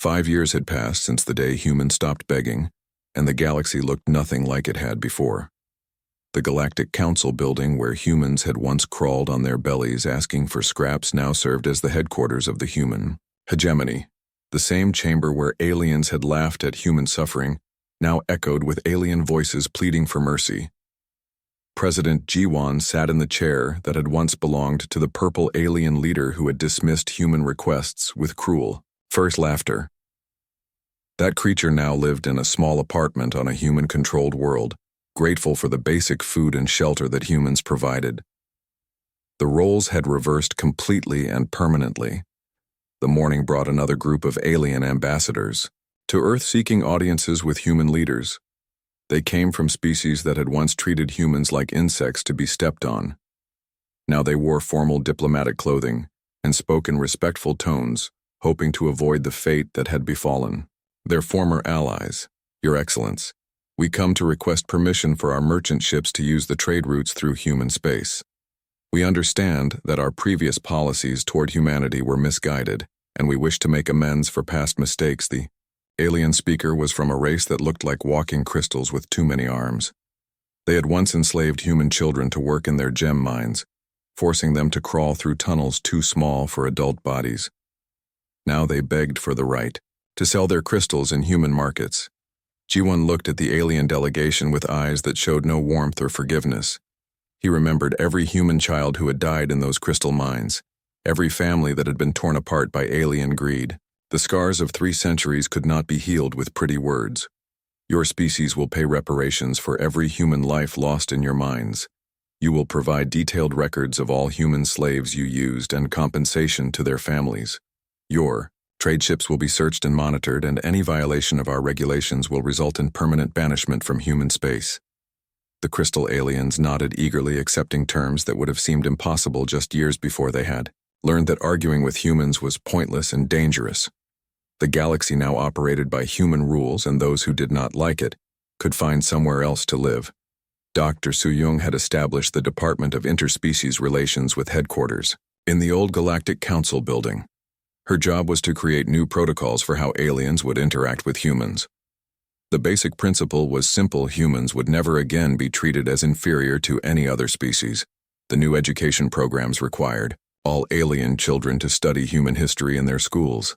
5 years had passed since the day humans stopped begging, and the galaxy looked nothing like it had before. The Galactic Council building where humans had once crawled on their bellies asking for scraps now served as the headquarters of the human hegemony. The same chamber where aliens had laughed at human suffering now echoed with alien voices pleading for mercy. President Jiwan sat in the chair that had once belonged to the purple alien leader who had dismissed human requests with cruel, first laughter. That creature now lived in a small apartment on a human-controlled world, grateful for the basic food and shelter that humans provided. The roles had reversed completely and permanently. The morning brought another group of alien ambassadors to Earth seeking audiences with human leaders. They came from species that had once treated humans like insects to be stepped on. Now they wore formal diplomatic clothing and spoke in respectful tones, hoping to avoid the fate that had befallen their former allies. Your Excellence, we come to request permission for our merchant ships to use the trade routes through human space. We understand that our previous policies toward humanity were misguided, and we wish to make amends for past mistakes. The alien speaker was from a race that looked like walking crystals with too many arms. They had once enslaved human children to work in their gem mines, forcing them to crawl through tunnels too small for adult bodies. Now they begged for the right to sell their crystals in human markets. Ji-won looked at the alien delegation with eyes that showed no warmth or forgiveness. He remembered every human child who had died in those crystal mines, every family that had been torn apart by alien greed. The scars of 3 centuries could not be healed with pretty words. Your species will pay reparations for every human life lost in your mines. You will provide detailed records of all human slaves you used and compensation to their families. Your trade ships will be searched and monitored, and any violation of our regulations will result in permanent banishment from human space. The crystal aliens nodded eagerly, accepting terms that would have seemed impossible just years before they had learned that arguing with humans was pointless and dangerous. The galaxy now operated by human rules, and those who did not like it could find somewhere else to live. Dr. Su-young had established the Department of Interspecies Relations with headquarters in the old Galactic Council building. Her job was to create new protocols for how aliens would interact with humans. The basic principle was simple: humans would never again be treated as inferior to any other species. The new education programs required all alien children to study human history in their schools.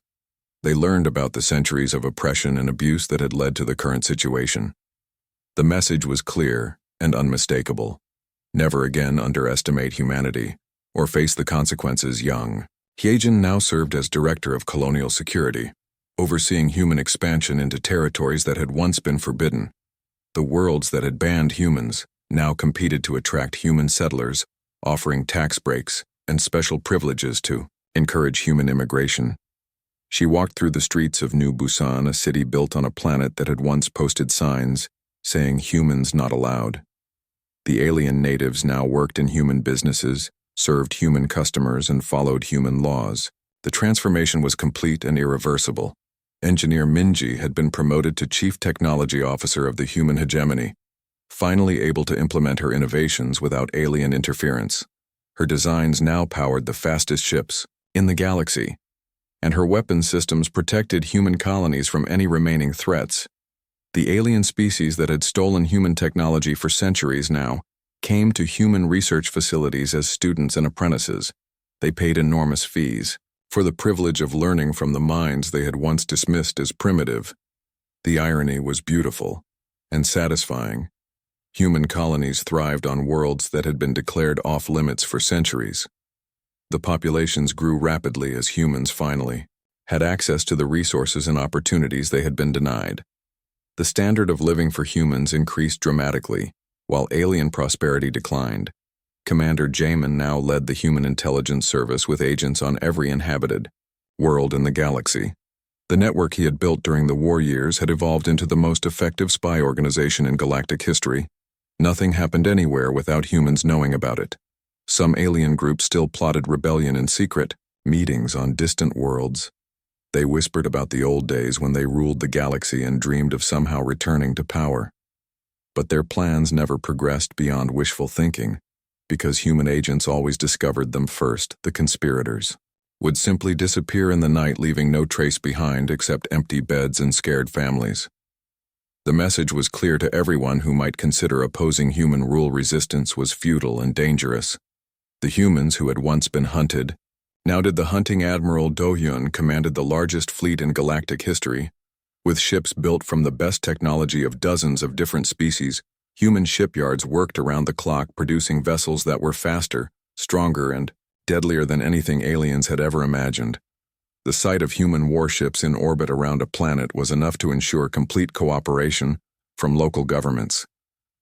They learned about the centuries of oppression and abuse that had led to the current situation. The message was clear and unmistakable. Never again underestimate humanity or face the consequences young. Hyejin now served as Director of Colonial Security, overseeing human expansion into territories that had once been forbidden. The worlds that had banned humans now competed to attract human settlers, offering tax breaks and special privileges to encourage human immigration. She walked through the streets of New Busan, a city built on a planet that had once posted signs saying humans not allowed. The alien natives now worked in human businesses, served human customers, and followed human laws. The transformation was complete and irreversible. Engineer Minji had been promoted to Chief Technology Officer of the human hegemony, finally able to implement her innovations without alien interference. Her designs now powered the fastest ships in the galaxy, and her weapon systems protected human colonies from any remaining threats. The alien species that had stolen human technology for centuries now came to human research facilities as students and apprentices. They paid enormous fees for the privilege of learning from the minds they had once dismissed as primitive. The irony was beautiful and satisfying. Human colonies thrived on worlds that had been declared off-limits for centuries. The populations grew rapidly as humans finally had access to the resources and opportunities they had been denied. The standard of living for humans increased dramatically, while alien prosperity declined. Commander Jamin now led the Human Intelligence Service with agents on every inhabited world in the galaxy. The network he had built during the war years had evolved into the most effective spy organization in galactic history. Nothing happened anywhere without humans knowing about it. Some alien groups still plotted rebellion in secret meetings on distant worlds. They whispered about the old days when they ruled the galaxy and dreamed of somehow returning to power. But their plans never progressed beyond wishful thinking, because human agents always discovered them first, the conspirators. would simply disappear in the night, leaving no trace behind except empty beds and scared families. The message was clear to everyone who might consider opposing human rule. Resistance was futile and dangerous. The humans who had once been hunted now did. The hunting Admiral Do-hyun commanded the largest fleet in galactic history. With ships built from the best technology of dozens of different species, human shipyards worked around the clock, producing vessels that were faster, stronger, and deadlier than anything aliens had ever imagined. The sight of human warships in orbit around a planet was enough to ensure complete cooperation from local governments.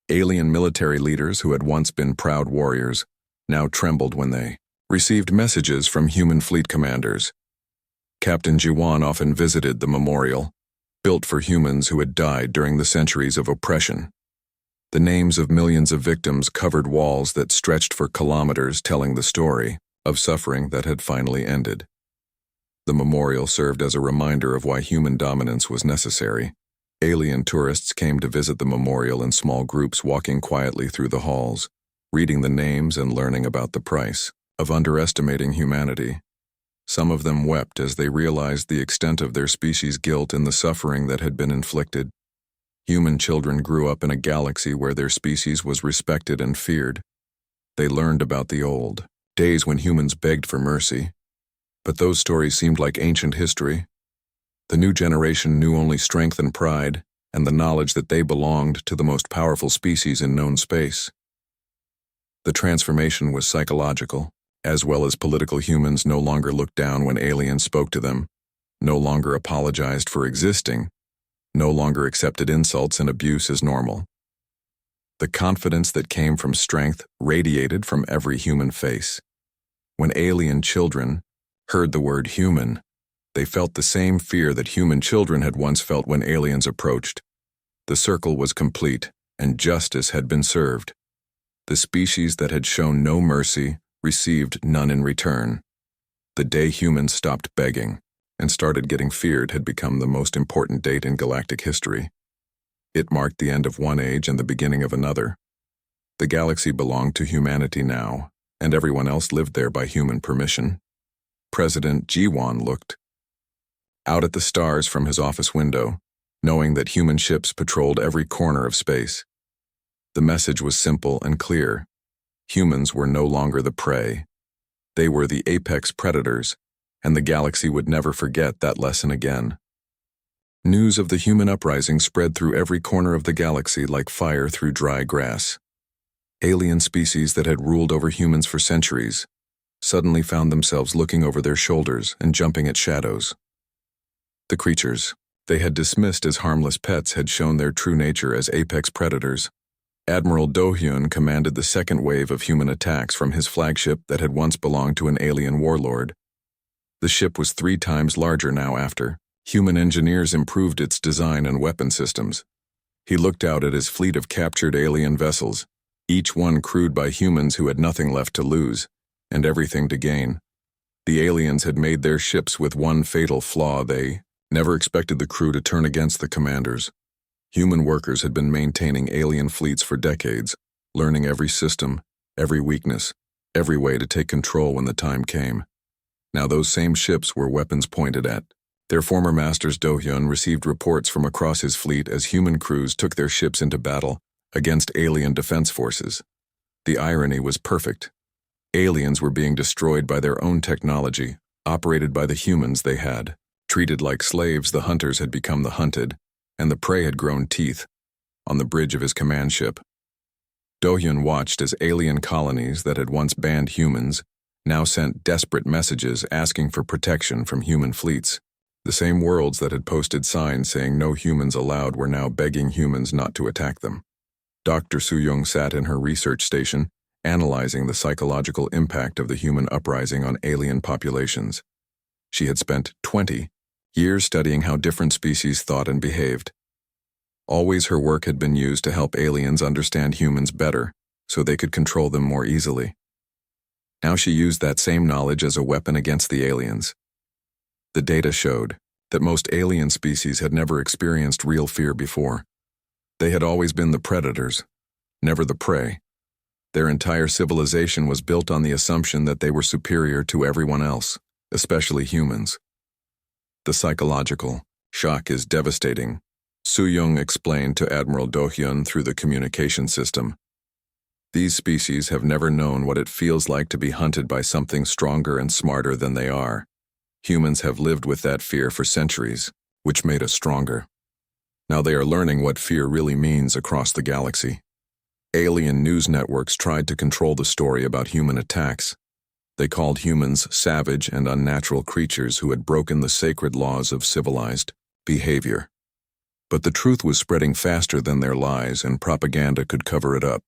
Alien military leaders who had once been proud warriors now trembled when they received messages from human fleet commanders. Captain Ji-won often visited the memorial, built for humans who had died during the centuries of oppression. The names of millions of victims covered walls that stretched for kilometers, telling the story of suffering that had finally ended. The memorial served as a reminder of why human dominance was necessary. Alien tourists came to visit the memorial in small groups, walking quietly through the halls, reading the names and learning about the price of underestimating humanity. Some of them wept as they realized the extent of their species' guilt and the suffering that had been inflicted. Human children grew up in a galaxy where their species was respected and feared. They learned about the old days when humans begged for mercy. But those stories seemed like ancient history. The new generation knew only strength and pride, and the knowledge that they belonged to the most powerful species in known space. The transformation was psychological, as well as political. Humans no longer looked down when aliens spoke to them, no longer apologized for existing, no longer accepted insults and abuse as normal. The confidence that came from strength radiated from every human face. When alien children heard the word human, they felt the same fear that human children had once felt when aliens approached. The circle was complete, and justice had been served. The species that had shown no mercy received none in return. The day humans stopped begging and started getting feared had become the most important date in galactic history. It marked the end of one age and the beginning of another. The galaxy belonged to humanity now, and everyone else lived there by human permission. President Ji-won looked out at the stars from his office window, knowing that human ships patrolled every corner of space. The message was simple and clear. Humans were no longer the prey. They were the apex predators, and the galaxy would never forget that lesson again. News of the human uprising spread through every corner of the galaxy like fire through dry grass. Alien species that had ruled over humans for centuries suddenly found themselves looking over their shoulders and jumping at shadows. The creatures they had dismissed as harmless pets had shown their true nature as apex predators. Admiral Do-hyun commanded the second wave of human attacks from his flagship that had once belonged to an alien warlord. The ship was 3 times larger now after human engineers improved its design and weapon systems. He looked out at his fleet of captured alien vessels, each one crewed by humans who had nothing left to lose and everything to gain. The aliens had made their ships with one fatal flaw: they never expected the crew to turn against the commanders. Human workers had been maintaining alien fleets for decades, learning every system, every weakness, every way to take control when the time came. Now those same ships were weapons pointed at. Their former masters. Do-hyun received reports from across his fleet as human crews took their ships into battle against alien defense forces. The irony was perfect. Aliens were being destroyed by their own technology, operated by the humans they had. Treated like slaves, the hunters had become the hunted, and the prey had grown teeth on the bridge of his command ship. Do-hyun watched as alien colonies that had once banned humans now sent desperate messages asking for protection from human fleets. The same worlds that had posted signs saying no humans allowed were now begging humans not to attack them. Dr. Soo-young sat in her research station, analyzing the psychological impact of the human uprising on alien populations. She had spent 20 years studying how different species thought and behaved. Always her work had been used to help aliens understand humans better, so they could control them more easily. Now she used that same knowledge as a weapon against the aliens. The data showed that most alien species had never experienced real fear before. They had always been the predators, never the prey. Their entire civilization was built on the assumption that they were superior to everyone else, especially humans. The psychological shock is devastating, Soo-young explained to Admiral Do-hyun through the communication system. These species have never known what it feels like to be hunted by something stronger and smarter than they are. Humans have lived with that fear for centuries, which made us stronger. Now they are learning what fear really means across the galaxy. Alien news networks tried to control the story about human attacks. They called humans savage and unnatural creatures who had broken the sacred laws of civilized behavior. But the truth was spreading faster than their lies, and propaganda could cover it up.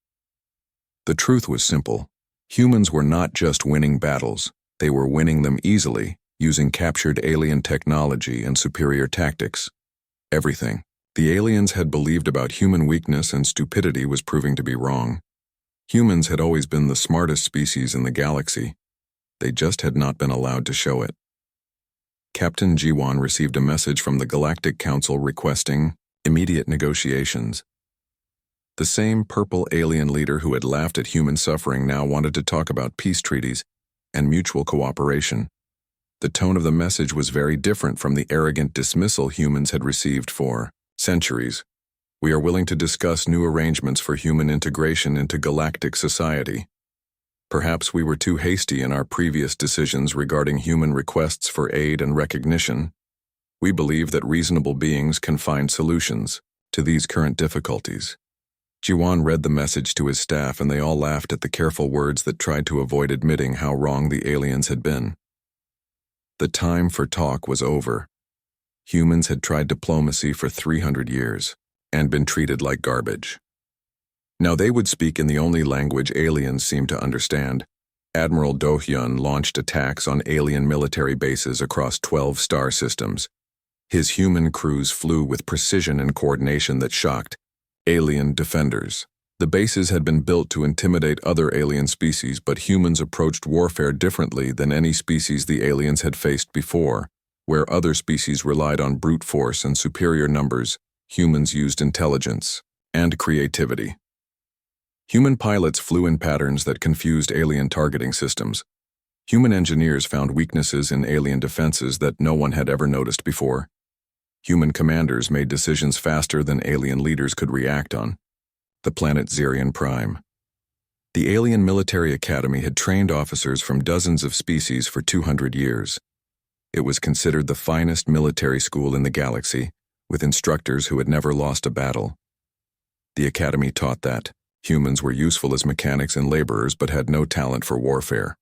The truth was simple. Humans were not just winning battles, they were winning them easily, using captured alien technology and superior tactics. Everything the aliens had believed about human weakness and stupidity was proving to be wrong. Humans had always been the smartest species in the galaxy. They just had not been allowed to show it. Captain Ji-won received a message from the Galactic Council requesting immediate negotiations. The same purple alien leader who had laughed at human suffering now wanted to talk about peace treaties and mutual cooperation. The tone of the message was very different from the arrogant dismissal humans had received for centuries. We are willing to discuss new arrangements for human integration into galactic society. Perhaps we were too hasty in our previous decisions regarding human requests for aid and recognition. We believe that reasonable beings can find solutions to these current difficulties. Ji-won read the message to his staff, and they all laughed at the careful words that tried to avoid admitting how wrong the aliens had been. The time for talk was over. Humans had tried diplomacy for 300 years and been treated like garbage. Now they would speak in the only language aliens seemed to understand. Admiral Do-hyun launched attacks on alien military bases across 12 star systems. His human crews flew with precision and coordination that shocked alien defenders. The bases had been built to intimidate other alien species, but humans approached warfare differently than any species the aliens had faced before. Where other species relied on brute force and superior numbers, humans used intelligence and creativity. Human pilots flew in patterns that confused alien targeting systems. Human engineers found weaknesses in alien defenses that no one had ever noticed before. Human commanders made decisions faster than alien leaders could react on. The planet Zerion Prime. The Alien Military Academy had trained officers from dozens of species for 200 years. It was considered the finest military school in the galaxy, with instructors who had never lost a battle. The academy taught that humans were useful as mechanics and laborers but had no talent for warfare.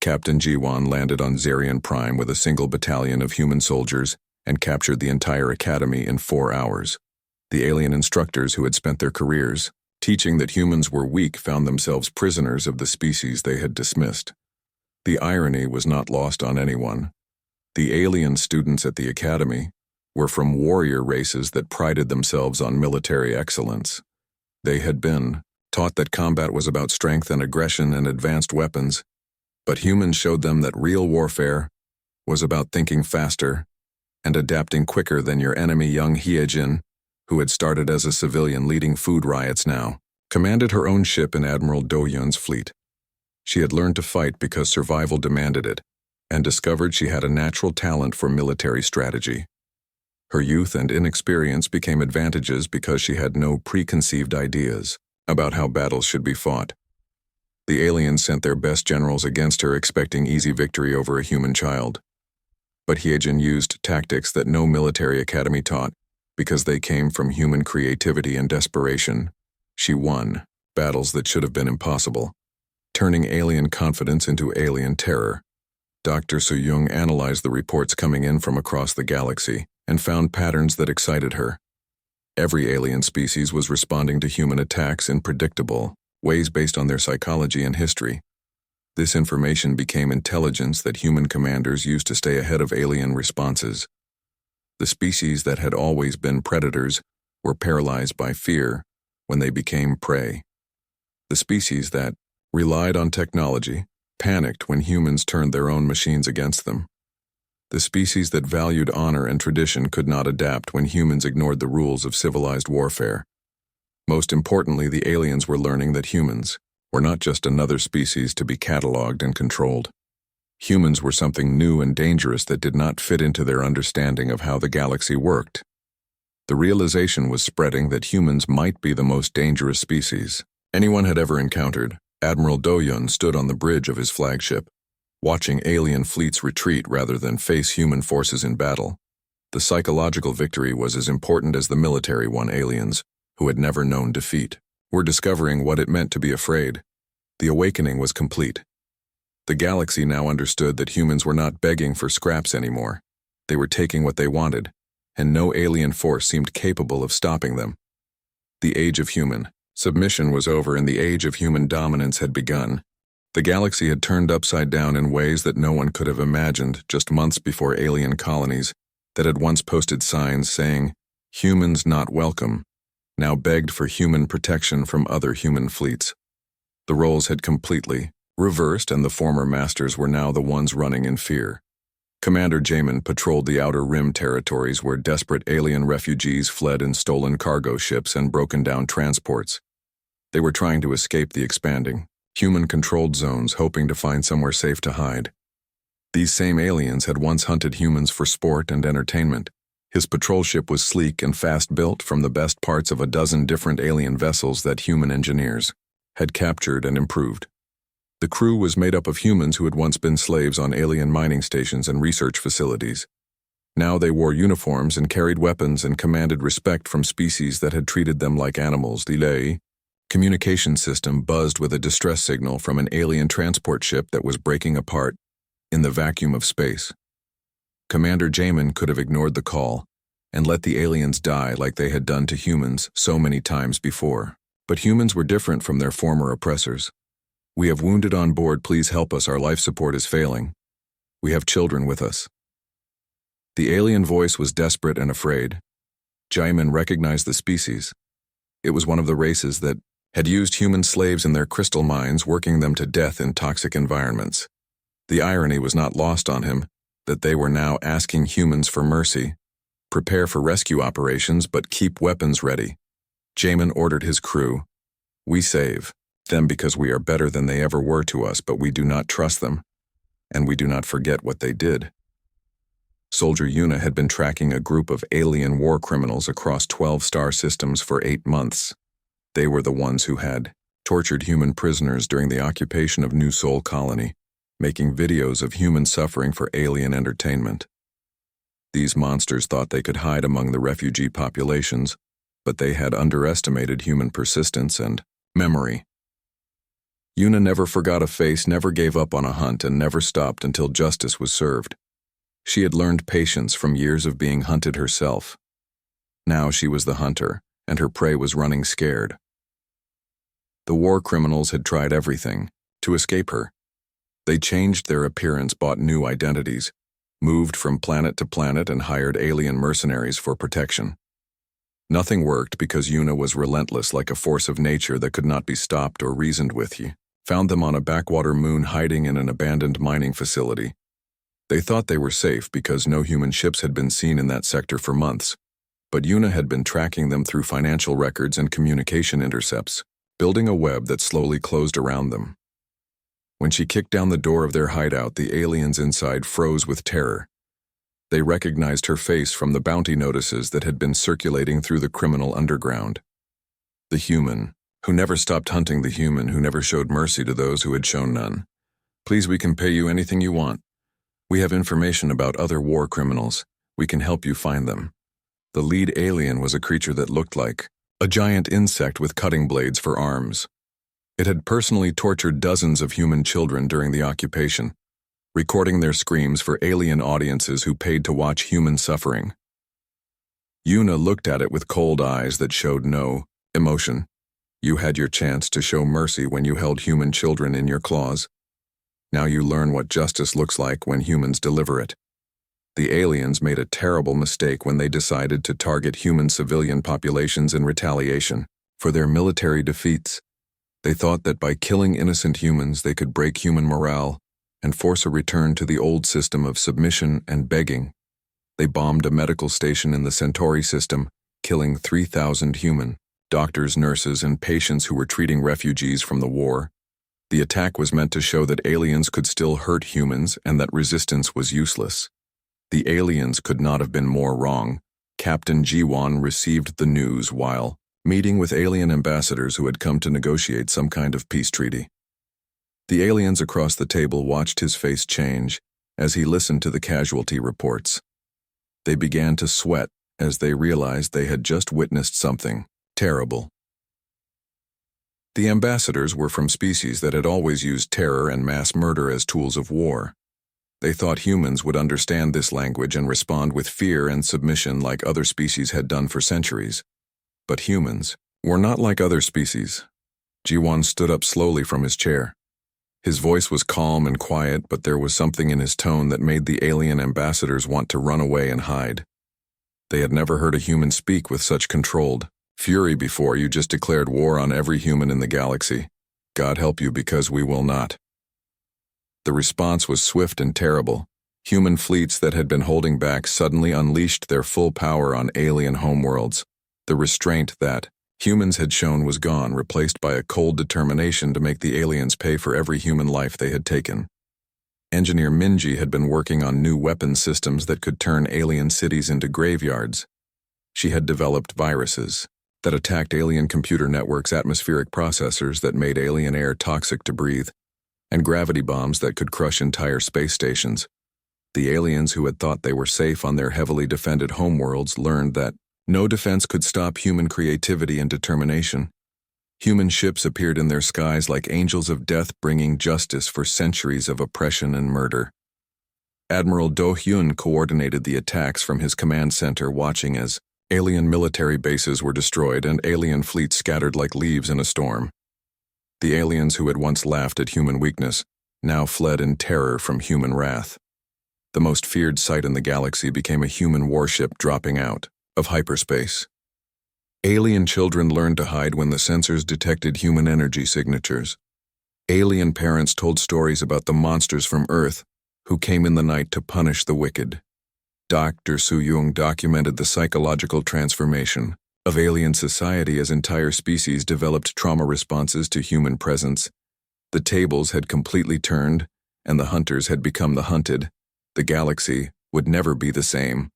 Captain Ji-won landed on Zerion Prime with a single battalion of human soldiers and captured the entire academy in 4 hours. The alien instructors who had spent their careers teaching that humans were weak found themselves prisoners of the species they had dismissed. The irony was not lost on anyone. The alien students at the academy were from warrior races that prided themselves on military excellence. They had been taught that combat was about strength and aggression and advanced weapons, but humans showed them that real warfare was about thinking faster and adapting quicker than your enemy. Young Hye-jin, who had started as a civilian leading food riots now, commanded her own ship in Admiral Do-hyun's fleet. She had learned to fight because survival demanded it, and discovered she had a natural talent for military strategy. Her youth and inexperience became advantages because she had no preconceived ideas about how battles should be fought. The aliens sent their best generals against her, expecting easy victory over a human child. But Hye-jin used tactics that no military academy taught because they came from human creativity and desperation. She won battles that should have been impossible, turning alien confidence into alien terror. Dr. Soo-young analyzed the reports coming in from across the galaxy and found patterns that excited her. Every alien species was responding to human attacks in predictable ways based on their psychology and history. This information became intelligence that human commanders used to stay ahead of alien responses. The species that had always been predators were paralyzed by fear when they became prey. The species that relied on technology panicked when humans turned their own machines against them. The species that valued honor and tradition could not adapt when humans ignored the rules of civilized warfare. Most importantly, the aliens were learning that humans were not just another species to be cataloged and controlled. Humans were something new and dangerous that did not fit into their understanding of how the galaxy worked. The realization was spreading that humans might be the most dangerous species anyone had ever encountered. Admiral Do-Yun stood on the bridge of his flagship, watching alien fleets retreat rather than face human forces in battle. The psychological victory was as important as the military one. Aliens, who had never known defeat, were discovering what it meant to be afraid. The awakening was complete. The galaxy now understood that humans were not begging for scraps anymore. They were taking what they wanted, and no alien force seemed capable of stopping them. The age of human submission was over and the age of human dominance had begun. The galaxy had turned upside down in ways that no one could have imagined just months before alien colonies that had once posted signs saying, "Humans not welcome," now begged for human protection from other human fleets. The roles had completely reversed and the former masters were now the ones running in fear. Commander Jamin patrolled the Outer Rim territories where desperate alien refugees fled in stolen cargo ships and broken-down transports. They were trying to escape the expanding, human-controlled zones, hoping to find somewhere safe to hide. These same aliens had once hunted humans for sport and entertainment. His patrol ship was sleek and fast-built from the best parts of a dozen different alien vessels that human engineers had captured and improved. The crew was made up of humans who had once been slaves on alien mining stations and research facilities. Now they wore uniforms and carried weapons and commanded respect from species that had treated them like animals. The communication system buzzed with a distress signal from an alien transport ship that was breaking apart in the vacuum of space. Commander Jamin could have ignored the call and let the aliens die like they had done to humans so many times before. But humans were different from their former oppressors. "We have wounded on board, please help us, our life support is failing. We have children with us." The alien voice was desperate and afraid. Jamin recognized the species. It was one of the races that had used human slaves in their crystal mines, working them to death in toxic environments. The irony was not lost on him that they were now asking humans for mercy. Prepare for rescue operations, but keep weapons ready. Jamin ordered his crew, "We save them because we are better than they ever were to us, but we do not trust them, and we do not forget what they did." Soldier Yuna had been tracking a group of alien war criminals across 12 star systems for 8 months. They were the ones who had tortured human prisoners during the occupation of New Sol Colony, making videos of human suffering for alien entertainment. These monsters thought they could hide among the refugee populations, but they had underestimated human persistence and memory. Yuna never forgot a face, never gave up on a hunt, and never stopped until justice was served. She had learned patience from years of being hunted herself. Now she was the hunter, and her prey was running scared. The war criminals had tried everything to escape her. They changed their appearance, bought new identities, moved from planet to planet, and hired alien mercenaries for protection. Nothing worked because Yuna was relentless, like a force of nature that could not be stopped or reasoned with. He found them on a backwater moon, hiding in an abandoned mining facility. They thought they were safe because no human ships had been seen in that sector for months, but Yuna had been tracking them through financial records and communication intercepts, building a web that slowly closed around them. When she kicked down the door of their hideout, the aliens inside froze with terror. They recognized her face from the bounty notices that had been circulating through the criminal underground. The human, who never stopped hunting the human, who never showed mercy to those who had shown none. "Please, we can pay you anything you want. We have information about other war criminals. We can help you find them." The lead alien was a creature that looked like a giant insect with cutting blades for arms. It had personally tortured dozens of human children during the occupation, recording their screams for alien audiences who paid to watch human suffering. Yuna looked at it with cold eyes that showed no emotion. You had your chance to show mercy when you held human children in your claws. Now you learn what justice looks like when humans deliver it. The aliens made a terrible mistake when they decided to target human civilian populations in retaliation for their military defeats. They thought that by killing innocent humans they could break human morale and force a return to the old system of submission and begging. They bombed a medical station in the Centauri system, killing 3,000 human doctors, nurses, and patients who were treating refugees from the war. The attack was meant to show that aliens could still hurt humans and that resistance was useless. The aliens could not have been more wrong. Captain Jiwon received the news while meeting with alien ambassadors who had come to negotiate some kind of peace treaty. The aliens across the table watched his face change as he listened to the casualty reports. They began to sweat as they realized they had just witnessed something terrible. The ambassadors were from species that had always used terror and mass murder as tools of war. They thought humans would understand this language and respond with fear and submission like other species had done for centuries. But humans were not like other species. Jiwon stood up slowly from his chair. His voice was calm and quiet, but there was something in his tone that made the alien ambassadors want to run away and hide. They had never heard a human speak with such controlled fury before. You just declared war on every human in the galaxy. God help you, because we will not. The response was swift and terrible. Human fleets that had been holding back suddenly unleashed their full power on alien homeworlds. The restraint that humans had shown was gone, replaced by a cold determination to make the aliens pay for every human life they had taken. Engineer Minji had been working on new weapon systems that could turn alien cities into graveyards. She had developed viruses that attacked alien computer networks, atmospheric processors that made alien air toxic to breathe, and gravity bombs that could crush entire space stations. The aliens who had thought they were safe on their heavily defended homeworlds learned that no defense could stop human creativity and determination. Human ships appeared in their skies like angels of death, bringing justice for centuries of oppression and murder. Admiral Do Hyun coordinated the attacks from his command center, watching as alien military bases were destroyed and alien fleets scattered like leaves in a storm. The aliens who had once laughed at human weakness now fled in terror from human wrath. The most feared sight in the galaxy became a human warship dropping out of hyperspace. Alien children learned to hide when the sensors detected human energy signatures. Alien parents told stories about the monsters from Earth who came in the night to punish the wicked. Dr. Soo-young documented the psychological transformation of alien society as entire species developed trauma responses to human presence. The tables had completely turned, and the hunters had become the hunted. The galaxy would never be the same.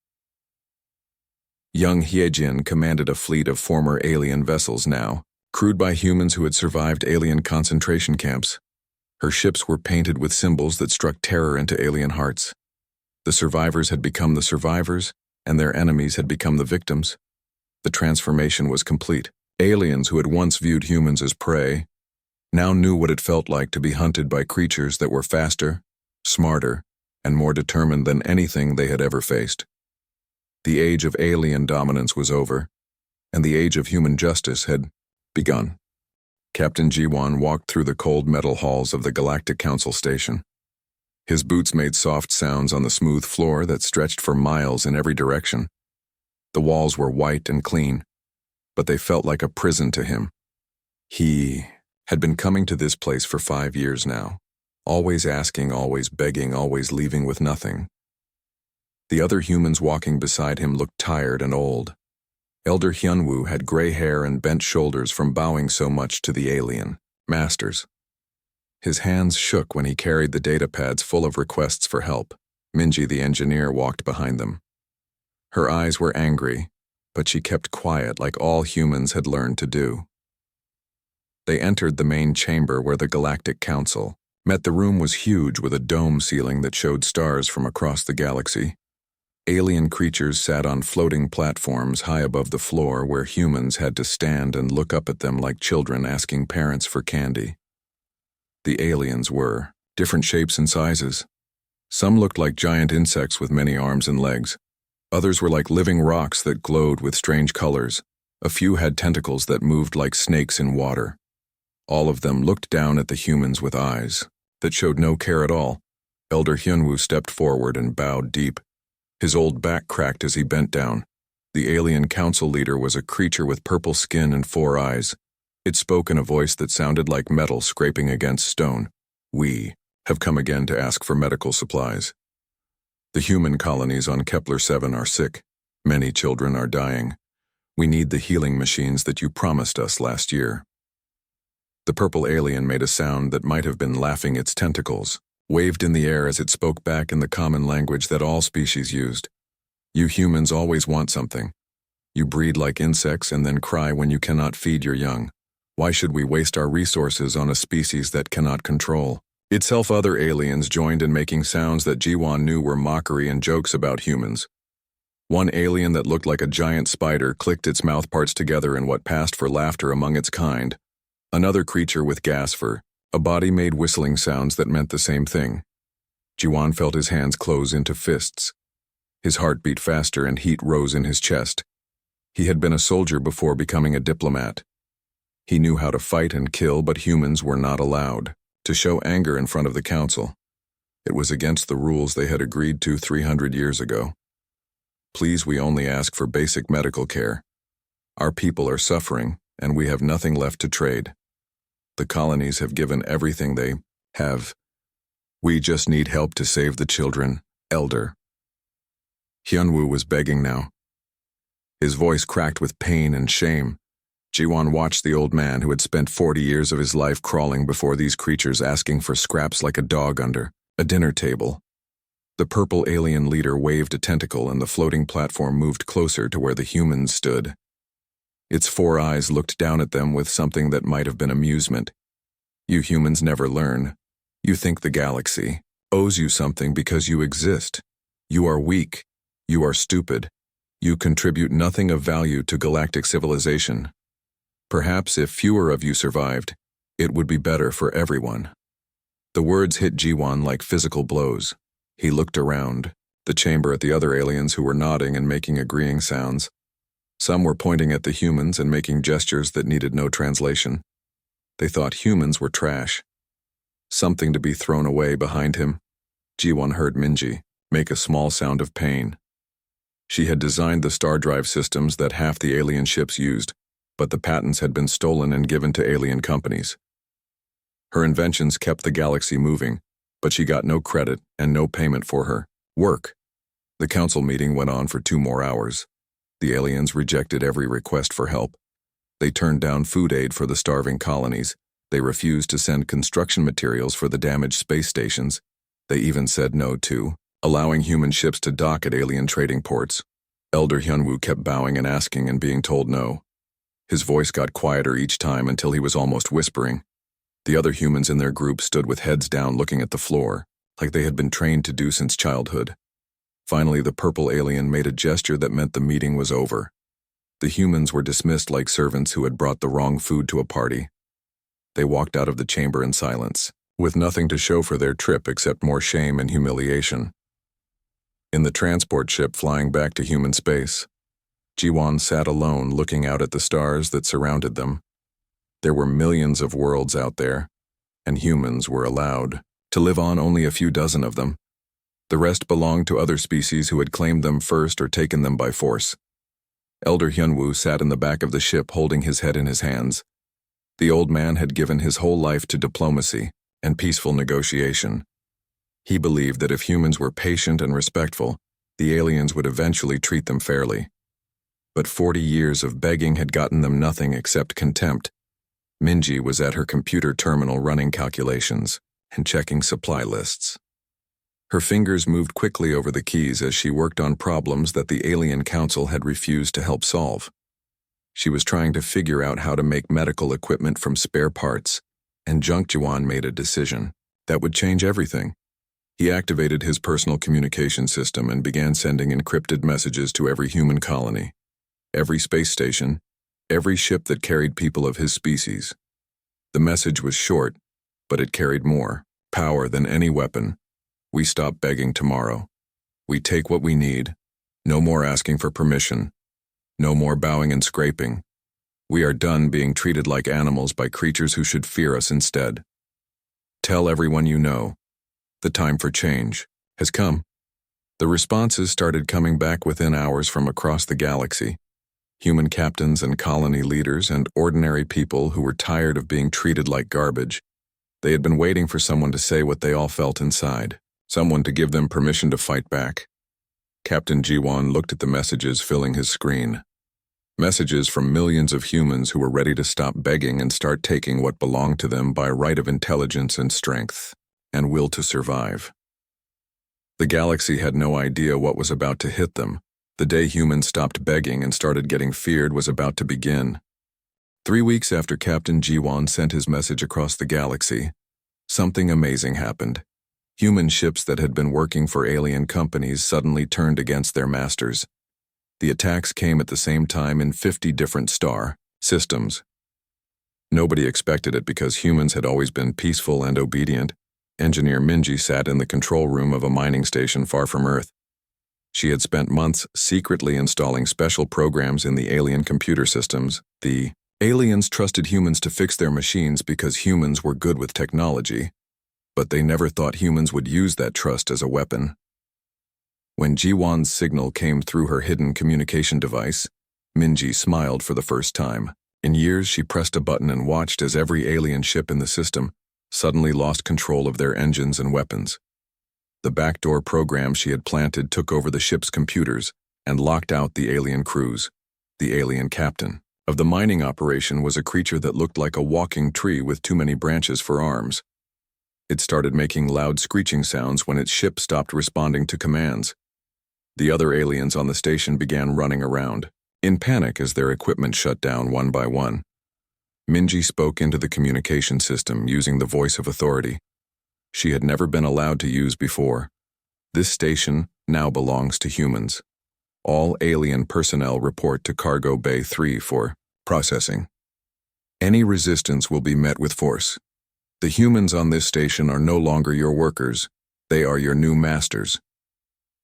Young Hyejin commanded a fleet of former alien vessels now, crewed by humans who had survived alien concentration camps. Her ships were painted with symbols that struck terror into alien hearts. The survivors had become the survivors, and their enemies had become the victims. The transformation was complete. Aliens who had once viewed humans as prey now knew what it felt like to be hunted by creatures that were faster, smarter, and more determined than anything they had ever faced. The age of alien dominance was over, and the age of human justice had begun. Captain Jiwon walked through the cold metal halls of the Galactic Council station. His boots made soft sounds on the smooth floor that stretched for miles in every direction. The walls were white and clean, but they felt like a prison to him. He had been coming to this place for 5 years now, always asking, always begging, always leaving with nothing. The other humans walking beside him looked tired and old. Elder Hyunwoo had gray hair and bent shoulders from bowing so much to the alien masters. His hands shook when he carried the data pads full of requests for help. Minji, the engineer, walked behind them. Her eyes were angry, but she kept quiet like all humans had learned to do. They entered the main chamber where the Galactic Council met. The room was huge, with a dome ceiling that showed stars from across the galaxy. Alien creatures sat on floating platforms high above the floor, where humans had to stand and look up at them like children asking parents for candy. The aliens were different shapes and sizes. Some looked like giant insects with many arms and legs. Others were like living rocks that glowed with strange colors. A few had tentacles that moved like snakes in water. All of them looked down at the humans with eyes that showed no care at all. Elder Hyunwoo stepped forward and bowed deep. His old back cracked as he bent down. The alien council leader was a creature with purple skin and 4 eyes. It spoke in a voice that sounded like metal scraping against stone. "We have come again to ask for medical supplies. The human colonies on Kepler 7 are sick. Many children are dying. We need the healing machines that you promised us last year." The purple alien made a sound that might have been laughing its tentacles, waved in the air as it spoke back in the common language that all species used. You humans always want something. You breed like insects and then cry when you cannot feed your young. Why should we waste our resources on a species that cannot control itself? Other aliens joined in making sounds that Jiwan knew were mockery and jokes about humans. One alien that looked like a giant spider clicked its mouth parts together in what passed for laughter among its kind. Another creature with gas fur, a body made whistling sounds that meant the same thing. Jiwan felt his hands close into fists. His heart beat faster and heat rose in his chest. He had been a soldier before becoming a diplomat. He knew how to fight and kill, but humans were not allowed to show anger in front of the council. It was against the rules they had agreed to 300 years ago. Please, we only ask for basic medical care. Our people are suffering, and we have nothing left to trade. The colonies have given everything they have. We just need help to save the children, Elder. Hyunwoo was begging now. His voice cracked with pain and shame. Jiwan watched the old man who had spent 40 years of his life crawling before these creatures, asking for scraps like a dog under a dinner table. The purple alien leader waved a tentacle and the floating platform moved closer to where the humans stood. Its 4 eyes looked down at them with something that might have been amusement. You humans never learn. You think the galaxy owes you something because you exist. You are weak. You are stupid. You contribute nothing of value to galactic civilization. Perhaps if fewer of you survived, it would be better for everyone. The words hit Jiwan like physical blows. He looked around the chamber at the other aliens who were nodding and making agreeing sounds. Some were pointing at the humans and making gestures that needed no translation. They thought humans were trash. Something to be thrown away. Behind him, Jiwan heard Minji make a small sound of pain. She had designed the star drive systems that half the alien ships used, but the patents had been stolen and given to alien companies. Her inventions kept the galaxy moving, but she got no credit and no payment for her work. The council meeting went on for 2 more hours. The aliens rejected every request for help. They turned down food aid for the starving colonies. They refused to send construction materials for the damaged space stations. They even said no to allowing human ships to dock at alien trading ports. Elder Hyunwoo kept bowing and asking and being told no. His voice got quieter each time until he was almost whispering. The other humans in their group stood with heads down looking at the floor, like they had been trained to do since childhood. Finally, the purple alien made a gesture that meant the meeting was over. The humans were dismissed like servants who had brought the wrong food to a party. They walked out of the chamber in silence, with nothing to show for their trip except more shame and humiliation. In the transport ship flying back to human space, Jiwan sat alone looking out at the stars that surrounded them. There were millions of worlds out there, and humans were allowed to live on only a few dozen of them. The rest belonged to other species who had claimed them first or taken them by force. Elder Hyunwoo sat in the back of the ship holding his head in his hands. The old man had given his whole life to diplomacy and peaceful negotiation. He believed that if humans were patient and respectful, the aliens would eventually treat them fairly. But 40 years of begging had gotten them nothing except contempt. Minji was at her computer terminal running calculations and checking supply lists. Her fingers moved quickly over the keys as she worked on problems that the Alien Council had refused to help solve. She was trying to figure out how to make medical equipment from spare parts, and Junk Jiwan made a decision that would change everything. He activated his personal communication system and began sending encrypted messages to every human colony, every space station, every ship that carried people of his species. The message was short, but it carried more power than any weapon. We stop begging tomorrow. We take what we need. No more asking for permission. No more bowing and scraping. We are done being treated like animals by creatures who should fear us instead. Tell everyone you know. The time for change has come. The responses started coming back within hours from across the galaxy. Human captains and colony leaders and ordinary people who were tired of being treated like garbage. They had been waiting for someone to say what they all felt inside, someone to give them permission to fight back. Captain Jiwan looked at the messages filling his screen. Messages from millions of humans who were ready to stop begging and start taking what belonged to them by right of intelligence and strength, and will to survive. The galaxy had no idea what was about to hit them. The day humans stopped begging and started getting feared was about to begin. 3 weeks after Captain Jiwan sent his message across the galaxy, something amazing happened. Human ships that had been working for alien companies suddenly turned against their masters. The attacks came at the same time in 50 different star systems. Nobody expected it because humans had always been peaceful and obedient. Engineer Minji sat in the control room of a mining station far from Earth. She had spent months secretly installing special programs in the alien computer systems. The aliens trusted humans to fix their machines because humans were good with technology, but they never thought humans would use that trust as a weapon. When Jiwan's signal came through her hidden communication device, Minji smiled for the first time. In years, she pressed a button and watched as every alien ship in the system suddenly lost control of their engines and weapons. The backdoor program she had planted took over the ship's computers and locked out the alien crews. The alien captain of the mining operation was a creature that looked like a walking tree with too many branches for arms. It started making loud screeching sounds when its ship stopped responding to commands. The other aliens on the station began running around, in panic as their equipment shut down one by one. Minji spoke into the communication system using the voice of authority she had never been allowed to use before. This station now belongs to humans. All alien personnel report to Cargo Bay 3 for processing. Any resistance will be met with force. The humans on this station are no longer your workers. They are your new masters.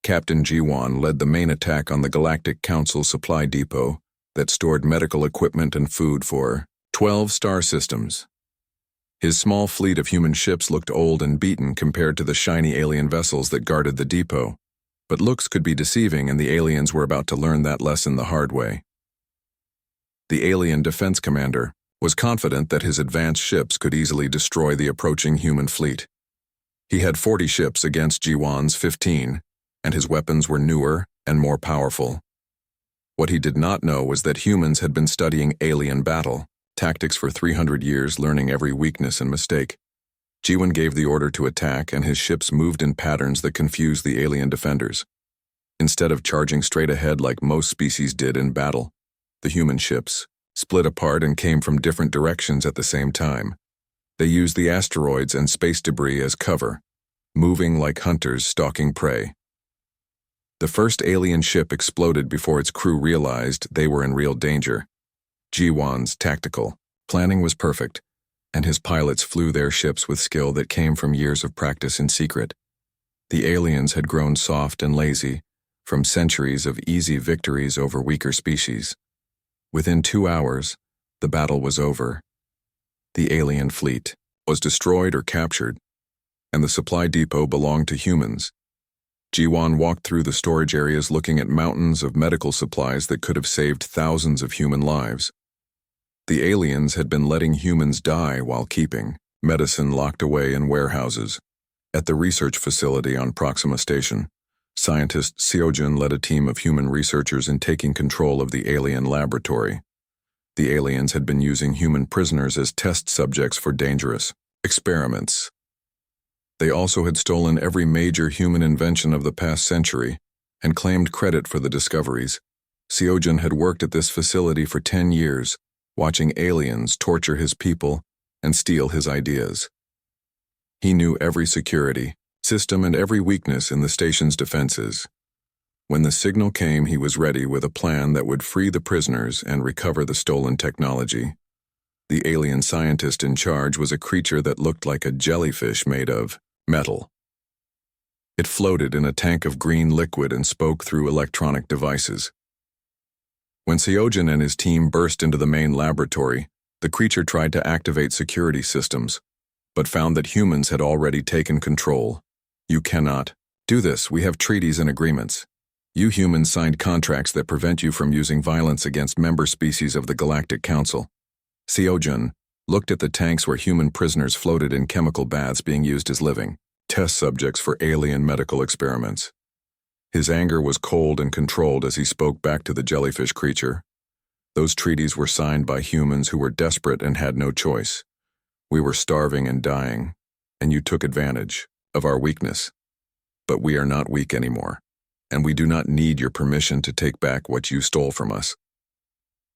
Captain Jiwan led the main attack on the Galactic Council supply depot that stored medical equipment and food for 12 star systems. His small fleet of human ships looked old and beaten compared to the shiny alien vessels that guarded the depot, but looks could be deceiving and the aliens were about to learn that lesson the hard way. The alien defense commander was confident that his advanced ships could easily destroy the approaching human fleet. He had 40 ships against Jiwan's 15, and his weapons were newer and more powerful. What he did not know was that humans had been studying alien battle tactics for 300 years, learning every weakness and mistake. Jiwan gave the order to attack, and his ships moved in patterns that confused the alien defenders. Instead of charging straight ahead like most species did in battle, the human ships split apart and came from different directions at the same time. They used the asteroids and space debris as cover, moving like hunters stalking prey. The first alien ship exploded before its crew realized they were in real danger. Jiwan's tactical planning was perfect, and his pilots flew their ships with skill that came from years of practice in secret. The aliens had grown soft and lazy from centuries of easy victories over weaker species. Within 2 hours, the battle was over. The alien fleet was destroyed or captured, and the supply depot belonged to humans. Jiwan walked through the storage areas looking at mountains of medical supplies that could have saved thousands of human lives. The aliens had been letting humans die while keeping medicine locked away in warehouses. At the research facility on Proxima Station, scientist Seojun led a team of human researchers in taking control of the alien laboratory. The aliens had been using human prisoners as test subjects for dangerous experiments. They also had stolen every major human invention of the past century and claimed credit for the discoveries. Seojun had worked at this facility for 10 years, watching aliens torture his people and steal his ideas. He knew every security system and every weakness in the station's defenses. When the signal came, he was ready with a plan that would free the prisoners and recover the stolen technology. The alien scientist in charge was a creature that looked like a jellyfish made of metal. It floated in a tank of green liquid and spoke through electronic devices. When Seojun and his team burst into the main laboratory, the creature tried to activate security systems, but found that humans had already taken control. "You cannot do this. We have treaties and agreements. You humans signed contracts that prevent you from using violence against member species of the Galactic Council." Seojun looked at the tanks where human prisoners floated in chemical baths being used as living test subjects for alien medical experiments. His anger was cold and controlled as he spoke back to the jellyfish creature. Those treaties were signed by humans who were desperate and had no choice. We were starving and dying, and you took advantage of our weakness. But we are not weak anymore, and we do not need your permission to take back what you stole from us.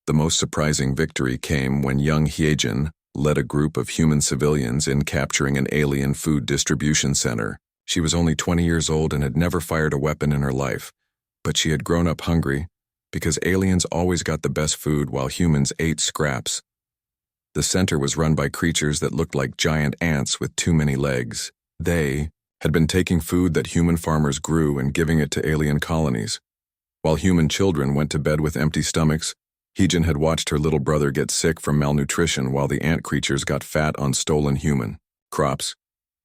The most surprising victory came when young Hyejin led a group of human civilians in capturing an alien food distribution center. She was only 20 years old and had never fired a weapon in her life, but she had grown up hungry because aliens always got the best food while humans ate scraps. The center was run by creatures that looked like giant ants with too many legs. They had been taking food that human farmers grew and giving it to alien colonies. While human children went to bed with empty stomachs, Hyejin had watched her little brother get sick from malnutrition while the ant creatures got fat on stolen human crops.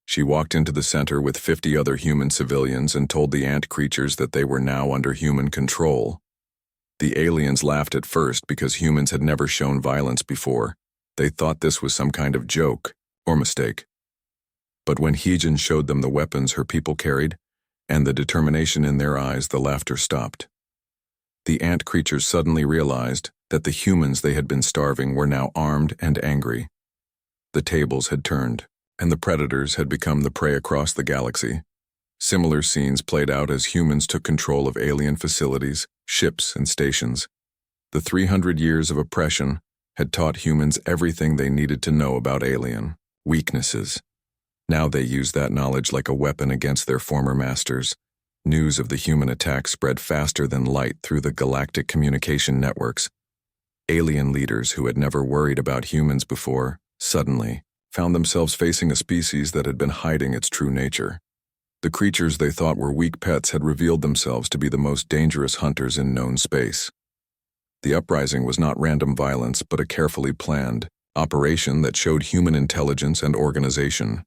She walked into the center with 50 other human civilians and told the ant creatures that they were now under human control. The aliens laughed at first because humans had never shown violence before. They thought this was some kind of joke or mistake. But when Hyejin showed them the weapons her people carried and the determination in their eyes, the laughter stopped. The ant creatures suddenly realized that the humans they had been starving were now armed and angry. The tables had turned, and the predators had become the prey across the galaxy. Similar scenes played out as humans took control of alien facilities, ships, and stations. The 300 years of oppression had taught humans everything they needed to know about alien weaknesses. Now they used that knowledge like a weapon against their former masters. News of the human attack spread faster than light through the galactic communication networks. Alien leaders who had never worried about humans before, suddenly, found themselves facing a species that had been hiding its true nature. The creatures they thought were weak pets had revealed themselves to be the most dangerous hunters in known space. The uprising was not random violence, but a carefully planned operation that showed human intelligence and organization.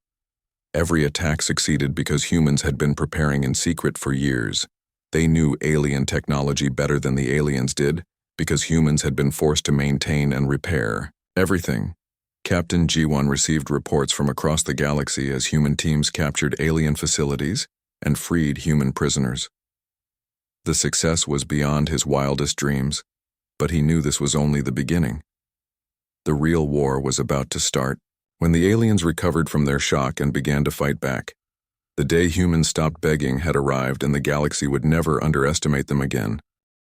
Every attack succeeded because humans had been preparing in secret for years. They knew alien technology better than the aliens did because humans had been forced to maintain and repair everything. Captain G1 received reports from across the galaxy as human teams captured alien facilities and freed human prisoners. The success was beyond his wildest dreams, but he knew this was only the beginning. The real war was about to start when the aliens recovered from their shock and began to fight back. The day humans stopped begging had arrived, and the galaxy would never underestimate them again.